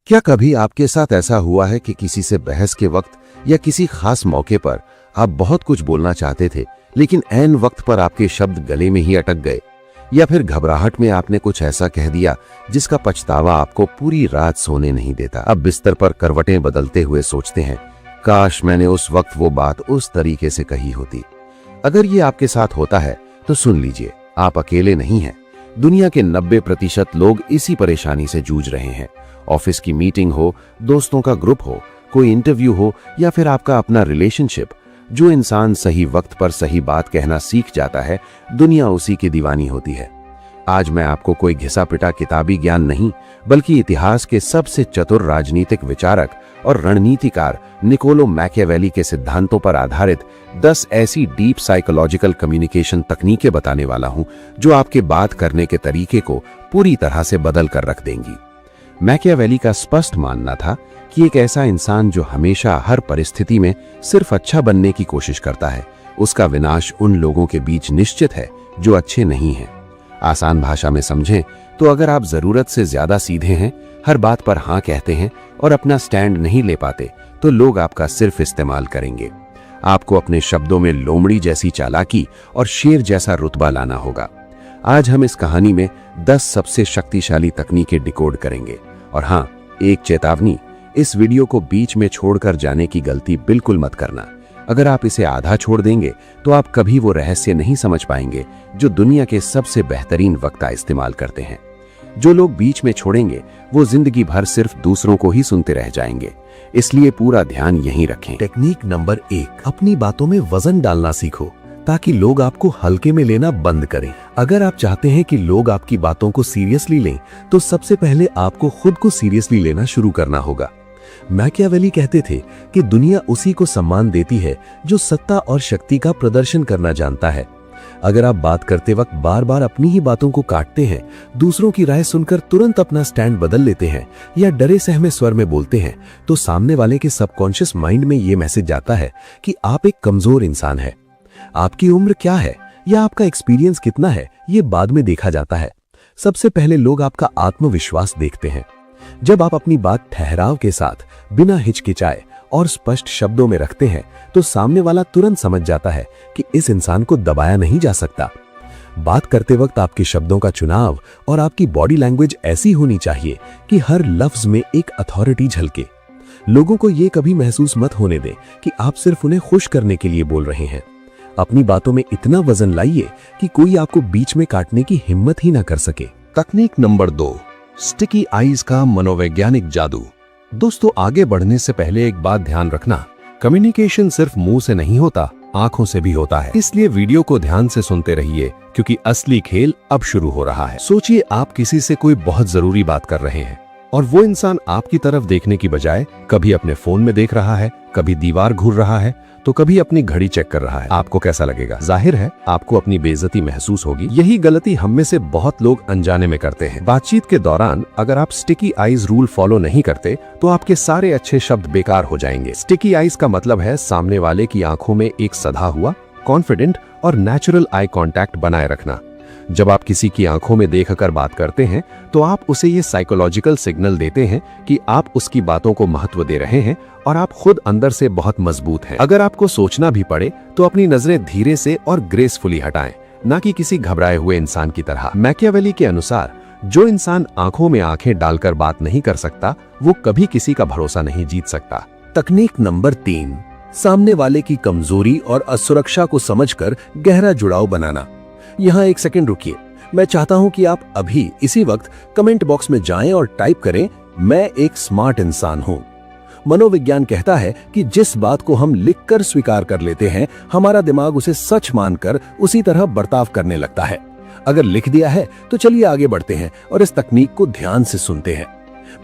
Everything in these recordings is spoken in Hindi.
क्या कभी आपके साथ ऐसा हुआ है कि किसी से बहस के वक्त या किसी खास मौके पर आप बहुत कुछ बोलना चाहते थे, लेकिन ऐन वक्त पर आपके शब्द गले में ही अटक गए, या फिर घबराहट में आपने कुछ ऐसा कह दिया जिसका पछतावा आपको पूरी रात सोने नहीं देता। अब बिस्तर पर करवटें बदलते हुए सोचते हैं, काश मैंने उस वक्त वो बात उस तरीके से कही होती। अगर ये आपके साथ होता है तो सुन लीजिए, आप अकेले नहीं हैं। दुनिया के 90% लोग इसी परेशानी से जूझ रहे हैं। ऑफिस की मीटिंग हो, दोस्तों का ग्रुप हो, कोई इंटरव्यू हो या फिर आपका अपना रिलेशनशिप, जो इंसान सही वक्त पर सही बात कहना सीख जाता है, दुनिया उसी की दीवानी होती है। आज मैं आपको कोई घिसा पिटा किताबी ज्ञान नहीं, बल्कि इतिहास के सबसे चतुर राजनीतिक विचारक और रणनीतिकार निकोलो मैकियावेली के सिद्धांतों पर आधारित 10 ऐसी डीप साइकोलॉजिकल कम्युनिकेशन तकनीकें बताने वाला हूं, जो आपके बात करने के तरीके को पूरी तरह से बदल कर रख देंगी। मैकियावेली का स्पष्ट मानना था कि एक ऐसा इंसान जो हमेशा हर परिस्थिति में सिर्फ अच्छा बनने की कोशिश करता है, उसका विनाश उन लोगों के बीच निश्चित है जो अच्छे नहीं हैं। आसान भाषा में समझें तो अगर आप जरूरत से ज्यादा सीधे हैं, हर बात पर हाँ कहते हैं और अपना स्टैंड नहीं ले पाते, तो लोग आपका सिर्फ इस्तेमाल करेंगे। आपको अपने शब्दों में लोमड़ी जैसी चालाकी और शेर जैसा रुतबा लाना होगा। आज हम इस कहानी में 10 सबसे शक्तिशाली तकनीकें डिकोड करेंगे। और हाँ, एक चेतावनी, इस वीडियो को बीच में छोड़कर जाने की गलती बिल्कुल मत करना। अगर आप इसे आधा छोड़ देंगे तो आप कभी वो रहस्य नहीं समझ पाएंगे जो दुनिया के सबसे बेहतरीन वक्ता इस्तेमाल करते हैं। जो लोग बीच में छोड़ेंगे वो जिंदगी भर सिर्फ दूसरों को ही सुनते रह जाएंगे, इसलिए पूरा ध्यान यहीं रखें। टेक्निक नंबर 1, अपनी बातों में वजन डालना सीखो ताकि लोग आपको हल्के में लेना बंद करें। अगर आप चाहते हैं कि लोग आपकी बातों को सीरियसली लें, तो सबसे पहले आपको खुद को सीरियसली लेना शुरू करना होगा। मैकियावेली कहते थे कि दुनिया उसी को सम्मान देती है जो सत्ता और शक्ति का प्रदर्शन करना जानता है। अगर आप बात करते वक्त बार बार अपनी ही बातों को काटते हैं, दूसरों की राय सुनकर तुरंत अपना स्टैंड बदल लेते हैं या डरे सहमे स्वर में बोलते हैं, तो सामने वाले के सबकॉन्शियस माइंड में ये मैसेज जाता है कि आप एक कमजोर इंसान हैं। आपकी उम्र क्या है या आपका एक्सपीरियंस कितना है, ये बाद में देखा जाता है। सबसे पहले लोग आपका आत्मविश्वास देखते हैं। जब आप अपनी बात ठहराव के साथ, बिना हिचकिचाए और स्पष्ट शब्दों में रखते हैं, तो सामने वाला तुरंत समझ जाता है कि इस इंसान को दबाया नहीं जा सकता। बात करते वक्त आपके शब्दों का चुनाव और आपकी बॉडी लैंग्वेज ऐसी होनी चाहिए कि हर लफ्ज में एक अथॉरिटी झलके। लोगों को यह कभी महसूस मत होने दें कि आप सिर्फ उन्हें खुश करने के लिए बोल रहे हैं। अपनी बातों में इतना वजन लाइए कि कोई आपको बीच में काटने की हिम्मत ही ना कर सके। तकनीक नंबर 2, स्टिकी आईज का मनोवैज्ञानिक जादू। दोस्तों, आगे बढ़ने से पहले एक बात ध्यान रखना, कम्युनिकेशन सिर्फ मुंह से नहीं होता, आंखों से भी होता है। इसलिए वीडियो को ध्यान से सुनते रहिए, क्योंकि असली खेल अब शुरू हो रहा है। सोचिए, आप किसी से कोई बहुत जरूरी बात कर रहे हैं और वो इंसान आपकी तरफ देखने की बजाय कभी अपने फोन में देख रहा है, कभी दीवार घूर रहा है, तो कभी अपनी घड़ी चेक कर रहा है। आपको कैसा लगेगा? जाहिर है आपको अपनी बेइज्जती महसूस होगी। यही गलती हम में से बहुत लोग अनजाने में करते हैं। बातचीत के दौरान अगर आप स्टिकी आईज रूल फॉलो नहीं करते, तो आपके सारे अच्छे शब्द बेकार हो जाएंगे। स्टिकी आईज का मतलब है सामने वाले की आंखों में एक सधा हुआ, कॉन्फिडेंट और नेचुरल आई कांटेक्ट बनाए रखना। जब आप किसी की आंखों में देखकर बात करते हैं, तो आप उसे ये साइकोलॉजिकल सिग्नल देते हैं कि आप उसकी बातों को महत्व दे रहे हैं और आप खुद अंदर से बहुत मजबूत हैं। अगर आपको सोचना भी पड़े तो अपनी नजरें धीरे से और ग्रेसफुली हटाएं, ना कि किसी घबराए हुए इंसान की तरह। मैकियावेली के अनुसार जो इंसान आंखों में आंखें डालकर बात नहीं कर सकता, वो कभी किसी का भरोसा नहीं जीत सकता। तकनीक नंबर 3, सामने वाले की कमजोरी और असुरक्षा को समझकर गहरा जुड़ाव बनाना। यहाँ एक सेकंड रुकिए। मैं चाहता हूं कि आप अभी इसी वक्त कमेंट बॉक्स में जाएं और टाइप करें, मैं एक स्मार्ट इंसान हूं। मनोविज्ञान कहता है कि जिस बात को हम लिखकर स्वीकार कर लेते हैं, हमारा दिमाग उसे सच मानकर उसी तरह बर्ताव करने लगता है। अगर लिख दिया है तो चलिए आगे बढ़ते हैं और इस तकनीक को ध्यान से सुनते हैं।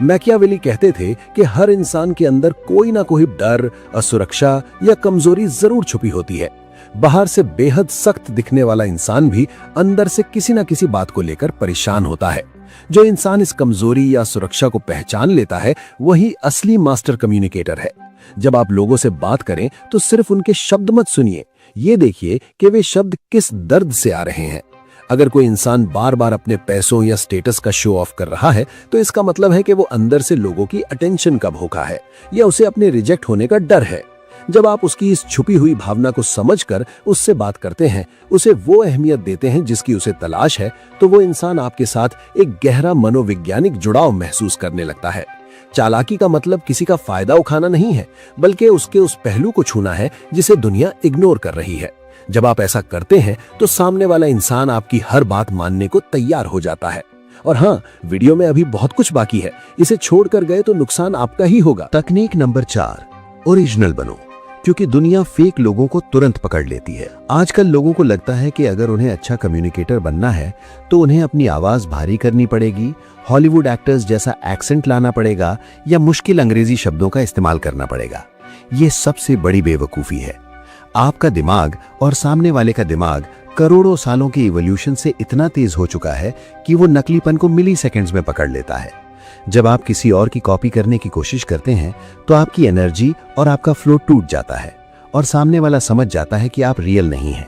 मैकियावेली कहते थे कि हर इंसान के अंदर कोई ना कोई डर, असुरक्षा या कमजोरी जरूर छुपी होती है। बाहर से बेहद सख्त दिखने वाला इंसान भी अंदर से किसी न किसी बात को लेकर परेशान होता है। जो इंसान इस कमजोरी या सुरक्षा को पहचान लेता है, वही असली मास्टर कम्युनिकेटर है। जब आप लोगों से बात करें तो सिर्फ उनके शब्द मत सुनिए, ये देखिए कि वे शब्द किस दर्द से आ रहे हैं। अगर कोई इंसान बार बार अपने पैसों या स्टेटस का शो ऑफ कर रहा है तो इसका मतलब है कि वो अंदर से लोगों की अटेंशन का भूखा है या उसे अपने रिजेक्ट होने का डर है। जब आप उसकी इस छुपी हुई भावना को समझकर उससे बात करते हैं, उसे वो अहमियत देते हैं जिसकी उसे तलाश है, तो वो इंसान आपके साथ एक गहरा मनोवैज्ञानिक जुड़ाव महसूस करने लगता है। चालाकी का मतलब किसी का फायदा उठाना नहीं है, बल्कि उसके उस पहलू को छूना है जिसे दुनिया इग्नोर कर रही है। जब आप ऐसा करते हैं तो सामने वाला इंसान आपकी हर बात मानने को तैयार हो जाता है। और हाँ, वीडियो में अभी बहुत कुछ बाकी है, इसे छोड़कर गए तो नुकसान आपका ही होगा। तकनीक नंबर 4, ओरिजिनल बनो, क्योंकि दुनिया फेक लोगों को तुरंत पकड़ लेती है। आजकल लोगों को लगता है कि अगर उन्हें अच्छा कम्युनिकेटर बनना है तो उन्हें अपनी आवाज भारी करनी पड़ेगी, हॉलीवुड एक्टर्स जैसा एक्सेंट लाना पड़ेगा या मुश्किल अंग्रेजी शब्दों का इस्तेमाल करना पड़ेगा। ये सबसे बड़ी बेवकूफी है। आपका दिमाग और सामने वाले का दिमाग करोड़ों सालों के इवोल्यूशन से इतना तेज हो चुका है कि वो नकलीपन को मिली सेकेंड्स में पकड़ लेता है। जब आप किसी और की कॉपी करने की कोशिश करते हैं तो आपकी एनर्जी और आपका फ्लो टूट जाता है और सामने वाला समझ जाता है कि आप रियल नहीं हैं।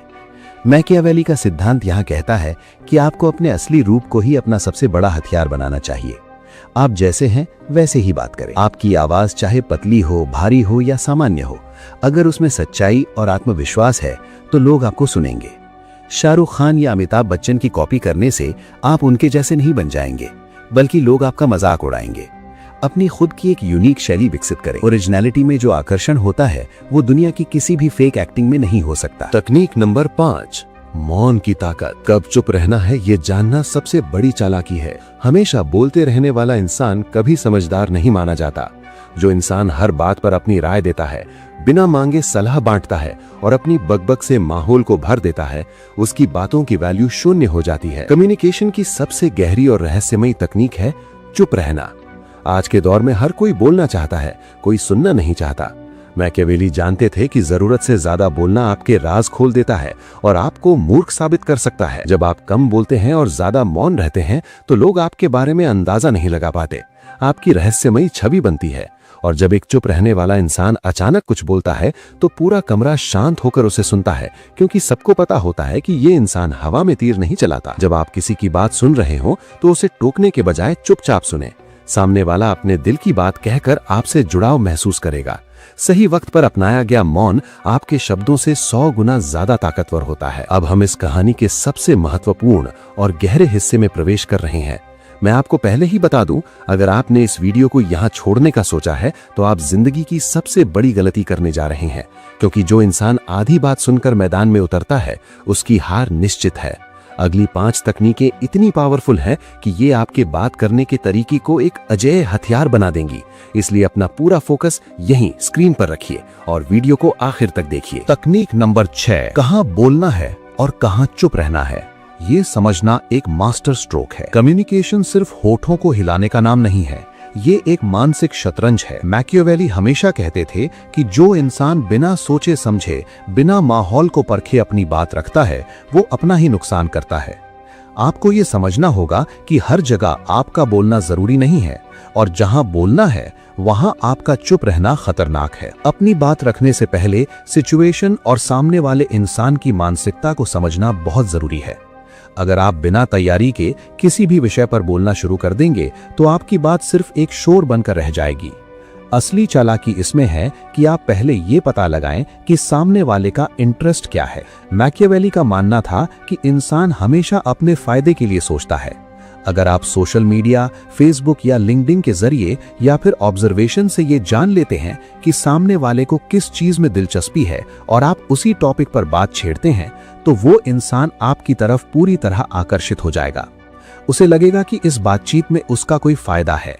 मैकियावेली का सिद्धांत यहाँ कहता है कि आपको अपने असली रूप को ही अपना सबसे बड़ा हथियार बनाना चाहिए। आप जैसे हैं वैसे ही बात करें। आपकी आवाज चाहे पतली हो, भारी हो या सामान्य हो, अगर उसमें सच्चाई और आत्मविश्वास है तो लोग आपको सुनेंगे। शाहरुख खान या अमिताभ बच्चन की कॉपी करने से आप उनके जैसे नहीं बन जाएंगे, बल्कि लोग आपका मजाक उड़ाएंगे। अपनी खुद की एक यूनिक शैली विकसित करें। ओरिजिनलिटी में जो आकर्षण होता है वो दुनिया की किसी भी फेक एक्टिंग में नहीं हो सकता। तकनीक नंबर 5, मौन की ताकत। कब चुप रहना है ये जानना सबसे बड़ी चालाकी है। हमेशा बोलते रहने वाला इंसान कभी समझदार नहीं माना जाता। जो इंसान हर बात पर अपनी राय देता है, बिना मांगे सलाह बांटता है और अपनी बकबक से माहौल को भर देता है, उसकी बातों की वैल्यू शून्य हो जाती है। कम्युनिकेशन की सबसे गहरी और रहस्यमयी तकनीक है चुप रहना। आज के दौर में हर कोई बोलना चाहता है, कोई सुनना नहीं चाहता। मैकियावेली जानते थे कि जरूरत से ज्यादा बोलना आपके राज खोल देता है और आपको मूर्ख साबित कर सकता है। जब आप कम बोलते हैं और ज्यादा मौन रहते हैं तो लोग आपके बारे में अंदाजा नहीं लगा पाते। आपकी रहस्यमयी छवि बनती है। और जब एक चुप रहने वाला इंसान अचानक कुछ बोलता है तो पूरा कमरा शांत होकर उसे सुनता है, क्योंकि सबको पता होता है कि ये इंसान हवा में तीर नहीं चलाता। जब आप किसी की बात सुन रहे हो तो उसे टोकने के बजाय चुपचाप सुने। सामने वाला अपने दिल की बात कहकर आपसे जुड़ाव महसूस करेगा। सही वक्त पर अपनाया गया मौन आपके शब्दों से 100 गुना ज्यादा ताकतवर होता है। अब हम इस कहानी के सबसे महत्वपूर्ण और गहरे हिस्से में प्रवेश कर रहे हैं। मैं आपको पहले ही बता दूं, अगर आपने इस वीडियो को यहाँ छोड़ने का सोचा है तो आप जिंदगी की सबसे बड़ी गलती करने जा रहे हैं, क्योंकि जो इंसान आधी बात सुनकर मैदान में उतरता है उसकी हार निश्चित है। अगली 5 तकनीकें इतनी पावरफुल हैं कि ये आपके बात करने के तरीके को एक अजेय हथियार बना देंगी। इसलिए अपना पूरा फोकस यहीं स्क्रीन पर रखिए और वीडियो को आखिर तक देखिए। तकनीक नंबर 6, कहां बोलना है और कहां चुप रहना है, ये समझना एक मास्टर स्ट्रोक है। कम्युनिकेशन सिर्फ होठों को हिलाने का नाम नहीं है, ये एक मानसिक शतरंज है। मैकियावेली हमेशा कहते थे कि जो इंसान बिना सोचे समझे, बिना माहौल को परखे अपनी बात रखता है वो अपना ही नुकसान करता है। आपको ये समझना होगा कि हर जगह आपका बोलना जरूरी नहीं है और जहां बोलना है वहां आपका चुप रहना खतरनाक है। अपनी बात रखने से पहले सिचुएशन और सामने वाले इंसान की मानसिकता को समझना बहुत जरूरी है। अगर आप बिना तैयारी के किसी भी विषय पर बोलना शुरू कर देंगे तो आपकी बात सिर्फ एक शोर बनकर रह जाएगी। असली चालाकी इसमें है कि आप पहले ये पता लगाएं कि सामने वाले का इंटरेस्ट क्या है। मैकियावेली का मानना था कि इंसान हमेशा अपने फायदे के लिए सोचता है। अगर आप सोशल मीडिया, फेसबुक या लिंक्डइन के जरिए या फिर ऑब्जर्वेशन से ये जान लेते हैं कि सामने वाले को किस चीज में दिलचस्पी है और आप उसी टॉपिक पर बात छेड़ते हैं, तो वो इंसान आपकी तरफ पूरी तरह आकर्षित हो जाएगा। उसे लगेगा कि इस बातचीत में उसका कोई फायदा है।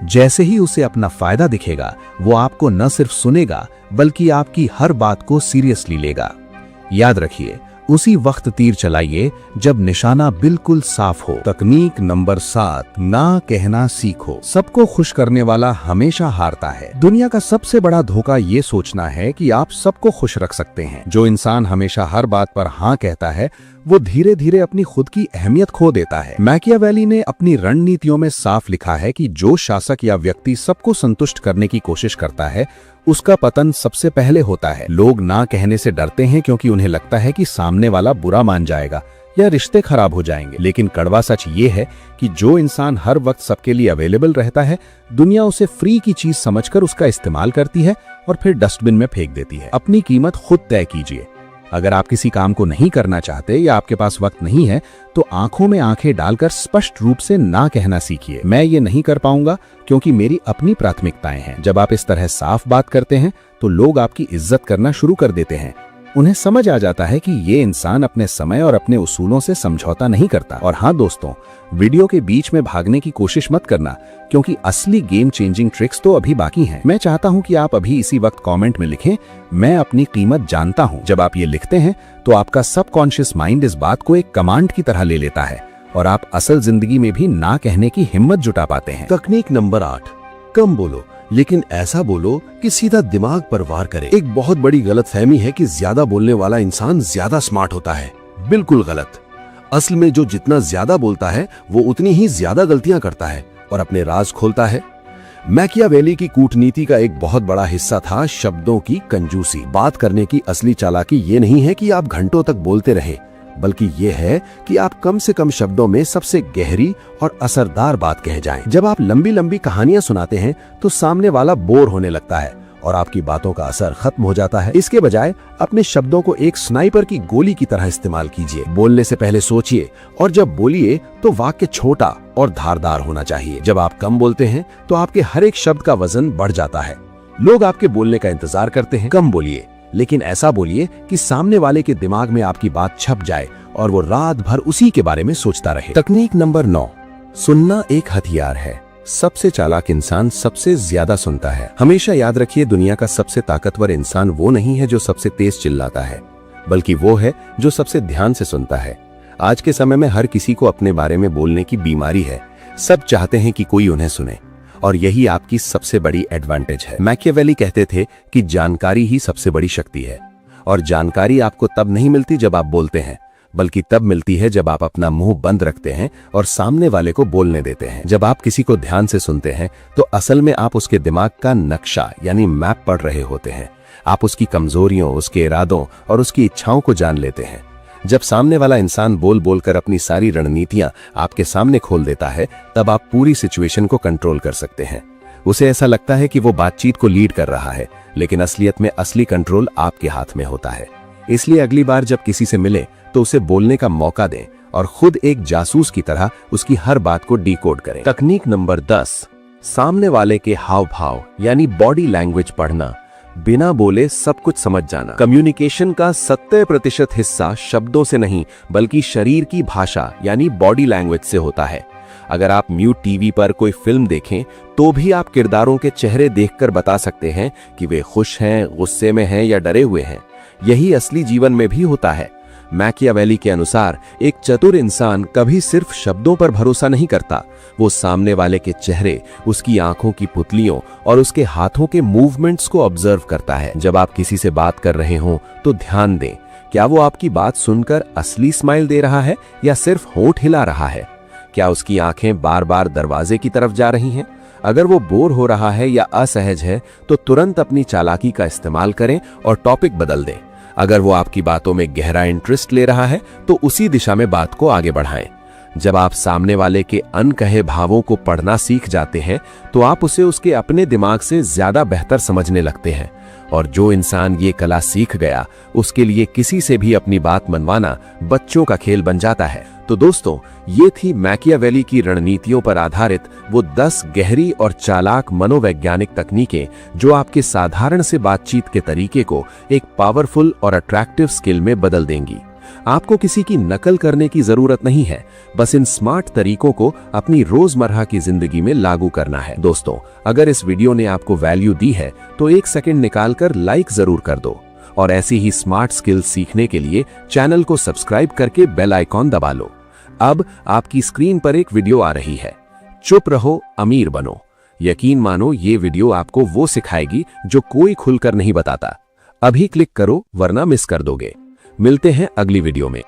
जैसे ही उसे अपना फायदा दिखेगा, वो आपको न सिर्फ सुनेगा बल्कि आपकी हर बात को सीरियसली लेगा। याद रखिए, उसी वक्त तीर चलाइए जब निशाना बिल्कुल साफ हो। तकनीक नंबर 7, ना कहना सीखो। सबको खुश करने वाला हमेशा हारता है। दुनिया का सबसे बड़ा धोखा ये सोचना है कि आप सबको खुश रख सकते हैं। जो इंसान हमेशा हर बात पर हाँ कहता है वो धीरे धीरे अपनी खुद की अहमियत खो देता है। मैकियावेली ने अपनी रणनीतियों में साफ लिखा है कि जो शासक या व्यक्ति सबको संतुष्ट करने की कोशिश करता है उसका पतन सबसे पहले होता है। लोग ना कहने से डरते हैं क्योंकि उन्हें लगता है कि सामने वाला बुरा मान जाएगा या रिश्ते खराब हो जाएंगे। लेकिन कड़वा सच ये है कि जो इंसान हर वक्त सबके लिए अवेलेबल रहता है, दुनिया उसे फ्री की चीज समझकर उसका इस्तेमाल करती है और फिर डस्टबिन में फेंक देती है। अपनी कीमत खुद तय कीजिए। अगर आप किसी काम को नहीं करना चाहते या आपके पास वक्त नहीं है, तो आंखों में आंखें डालकर स्पष्ट रूप से ना कहना सीखिए। मैं ये नहीं कर पाऊंगा क्योंकि मेरी अपनी प्राथमिकताएं हैं। जब आप इस तरह साफ बात करते हैं तो लोग आपकी इज्जत करना शुरू कर देते हैं। उन्हें समझ आ जाता है कि ये इंसान अपने समय और अपने उसूलों से समझौता नहीं करता। और हाँ दोस्तों, वीडियो के बीच में भागने की कोशिश मत करना, क्योंकि असली गेम चेंजिंग ट्रिक्स तो अभी बाकी हैं। मैं चाहता हूं कि आप अभी इसी वक्त कमेंट में लिखें, मैं अपनी कीमत जानता हूं। जब आप ये लिखते हैं तो आपका सबकॉन्शियस माइंड इस बात को एक कमांड की तरह ले लेता है और आप असल जिंदगी में भी ना कहने की हिम्मत जुटा पाते हैं। तकनीक नंबर 8, कम बोलो लेकिन ऐसा बोलो कि सीधा दिमाग पर वार करे। एक बहुत बड़ी गलतफहमी है कि ज्यादा बोलने वाला इंसान ज्यादा स्मार्ट होता है। बिल्कुल गलत। असल में जो जितना ज्यादा बोलता है वो उतनी ही ज्यादा गलतियां करता है और अपने राज खोलता है। मैकियावेली की कूटनीति का एक बहुत बड़ा हिस्सा था शब्दों की कंजूसी। बात करने की असली चालाकी ये नहीं है कि आप घंटों तक बोलते रहें, बल्कि ये है कि आप कम से कम शब्दों में सबसे गहरी और असरदार बात कह जाएं। जब आप लंबी लंबी कहानियां सुनाते हैं तो सामने वाला बोर होने लगता है और आपकी बातों का असर खत्म हो जाता है। इसके बजाय अपने शब्दों को एक स्नाइपर की गोली की तरह इस्तेमाल कीजिए। बोलने से पहले सोचिए और जब बोलिए तो वाक्य छोटा और धारदार होना चाहिए। जब आप कम बोलते हैं तो आपके हर एक शब्द का वजन बढ़ जाता है। लोग आपके बोलने का इंतजार करते हैं। कम बोलिए, लेकिन ऐसा बोलिए कि सामने वाले के दिमाग में आपकी बात छप जाए और वो रात भर उसी के बारे में सोचता रहे। तकनीक नंबर 9, सुनना एक हथियार है। सबसे चालाक इंसान सबसे ज्यादा सुनता है। हमेशा याद रखिए, दुनिया का सबसे ताकतवर इंसान वो नहीं है जो सबसे तेज चिल्लाता है, बल्कि वो है जो सबसे ध्यान से सुनता है। आज के समय में हर किसी को अपने बारे में बोलने की बीमारी है। सब चाहते हैं कि कोई उन्हें सुने, और यही आपकी सबसे बड़ी एडवांटेज है। मैकियावेली कहते थे कि जानकारी ही सबसे बड़ी शक्ति है, और जानकारी आपको तब नहीं मिलती जब आप बोलते हैं, बल्कि तब मिलती है जब आप अपना मुंह बंद रखते हैं और सामने वाले को बोलने देते हैं। जब आप किसी को ध्यान से सुनते हैं तो असल में आप उसके दिमाग का नक्शा यानी मैप पढ़ रहे होते हैं। आप उसकी कमजोरियों, उसके इरादों और उसकी इच्छाओं को जान लेते हैं। जब सामने वाला इंसान बोल बोलकर अपनी सारी रणनीतियां आपके सामने खोल देता है, तब आप पूरी सिचुएशन को कंट्रोल कर सकते हैं। उसे ऐसा लगता है कि वो बातचीत को लीड कर रहा है, लेकिन असलियत में असली कंट्रोल आपके हाथ में होता है। इसलिए अगली बार जब किसी से मिले तो उसे बोलने का मौका दें और खुद एक जासूस की तरह उसकी हर बात को डिकोड करें। तकनीक नंबर 10, सामने वाले के हाव भाव यानी बॉडी लैंग्वेज पढ़ना। बिना बोले सब कुछ समझ जाना। कम्युनिकेशन का 70% हिस्सा शब्दों से नहीं, बल्कि शरीर की भाषा यानी बॉडी लैंग्वेज से होता है। अगर आप म्यूट टीवी पर कोई फिल्म देखें तो भी आप किरदारों के चेहरे देखकर बता सकते हैं कि वे खुश हैं, गुस्से में हैं या डरे हुए हैं। यही असली जीवन में भी होता है। मैकियावेली के अनुसार एक चतुर इंसान कभी सिर्फ शब्दों पर भरोसा नहीं करता, वो सामने वाले के चेहरे, उसकी आंखों की पुतलियों और उसके हाथों के मूवमेंट्स को ऑब्जर्व करता है। जब आप किसी से बात कर रहे हों तो ध्यान दें, क्या वो आपकी बात सुनकर असली स्माइल दे रहा है या सिर्फ होंठ हिला रहा है? क्या उसकी आंखें बार बार दरवाजे की तरफ जा रही हैं? अगर वो बोर हो रहा है या असहज है तो तुरंत अपनी चालाकी का इस्तेमाल करें और टॉपिक बदल दें। अगर वो आपकी बातों में गहरा इंटरेस्ट ले रहा है तो उसी दिशा में बात को आगे बढ़ाएं। जब आप सामने वाले के अनकहे भावों को पढ़ना सीख जाते हैं तो आप उसे उसके अपने दिमाग से ज्यादा बेहतर समझने लगते हैं, और जो इंसान ये कला सीख गया उसके लिए किसी से भी अपनी बात मनवाना बच्चों का खेल बन जाता है। तो दोस्तों, ये थी मैकियावेली की रणनीतियों पर आधारित वो 10 गहरी और चालाक मनोवैज्ञानिक तकनीकें जो आपके साधारण से बातचीत के तरीके को एक पावरफुल और अट्रैक्टिव स्किल में बदल देंगी। आपको किसी की नकल करने की जरूरत नहीं है, बस इन स्मार्ट तरीकों को अपनी रोजमर्रा की जिंदगी में लागू करना है। दोस्तों, अगर इस वीडियो ने आपको वैल्यू दी है तो 1 सेकंड निकालकर लाइक जरूर कर दो, और ऐसी ही स्मार्ट स्किल्स सीखने के लिए चैनल को सब्सक्राइब करके बेल आइकॉन दबा लो। अब आपकी स्क्रीन पर एक वीडियो आ रही है, चुप रहो अमीर बनो। यकीन मानो ये वीडियो आपको वो सिखाएगी जो कोई खुलकर नहीं बताता। अभी क्लिक करो वरना मिस कर दोगे। मिलते हैं अगली वीडियो में।